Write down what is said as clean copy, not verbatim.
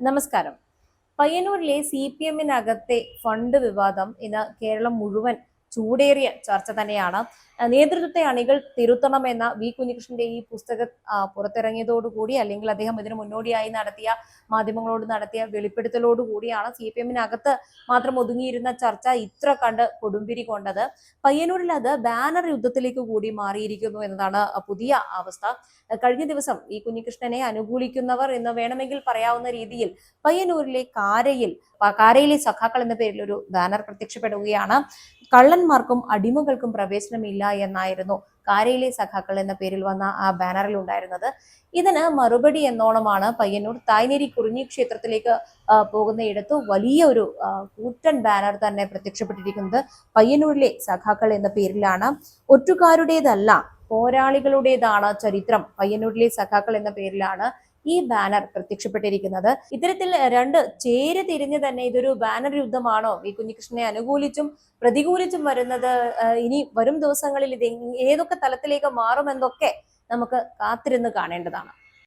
നമസ്കാരം. പയ്യന്നൂരിലെ CPM-നകത്തെ ഫണ്ട് വിവാദം ഇന്ന് കേരളം മുഴുവൻ ചൂടേറിയ ചർച്ച തന്നെയാണ്. നേതൃത്വത്തെ അണികൾ തിരുത്തണമെന്ന വി കുഞ്ഞികൃഷ്ണന്റെ ഈ പുസ്തകം പുറത്തിറങ്ങിയതോടുകൂടി, അല്ലെങ്കിൽ അദ്ദേഹം ഇതിനു മുന്നോടിയായി മാധ്യമങ്ങളോട് നടത്തിയ വെളിപ്പെടുത്തലോടുകൂടിയാണ് CPM-നകത്ത് മാത്രം ഒതുങ്ങിയിരുന്ന ചർച്ച ഇത്ര കണ്ട് കൊടുമ്പിരി കൊണ്ടത്. പയ്യന്നൂരിൽ അത് ബാനർ യുദ്ധത്തിലേക്ക് കൂടി മാറിയിരിക്കുന്നു എന്നതാണ് പുതിയ അവസ്ഥ. കഴിഞ്ഞ ദിവസം ഈ കുഞ്ഞികൃഷ്ണനെ അനുകൂലിക്കുന്നവർ എന്ന് വേണമെങ്കിൽ പറയാവുന്ന രീതിയിൽ പയ്യന്നൂരിലെ കാരയിലെ സഖാക്കൾ എന്ന പേരിൽ ഒരു ബാനർ പ്രത്യക്ഷപ്പെടുകയാണ്. കള്ളന്മാർക്കും അടിമകൾക്കും പ്രവേശനമില്ല എന്നായിരുന്നു കാരയിലെ സഖാക്കൾ എന്ന പേരിൽ വന്ന ആ ബാനറിൽ ഉണ്ടായിരുന്നത്. ഇതിന് മറുപടി എന്നോണമാണ് പയ്യന്നൂർ തായ്നേരി കുറിഞ്ഞി ക്ഷേത്രത്തിലേക്ക് പോകുന്നയിടത്ത് വലിയ ഒരു കൂറ്റൻ ബാനർ തന്നെ പ്രത്യക്ഷപ്പെട്ടിരിക്കുന്നത്. പയ്യന്നൂരിലെ സഖാക്കൾ എന്ന പേരിലാണ്. ഒറ്റുകാരുടേതല്ല, പോരാളികളുടേതാണ് ചരിത്രം. പയ്യന്നൂരിലെ സഖാക്കൾ എന്ന പേരിലാണ് ഈ ബാനർ പ്രത്യക്ഷപ്പെട്ടിരിക്കുന്നത്. ഇത്തരത്തിൽ രണ്ട് ചേരി തിരിഞ്ഞ് തന്നെ ഇതൊരു ബാനർ യുദ്ധമാണോ ഈ കുഞ്ഞികൃഷ്ണനെ അനുകൂലിച്ചും പ്രതികൂലിച്ചും വരുന്നത്? ഇനി വരും ദിവസങ്ങളിൽ ഇത് ഏതൊക്കെ തലത്തിലേക്ക് മാറുമെന്നൊക്കെ നമുക്ക് കാത്തിരുന്ന് കാണേണ്ടതാണ്.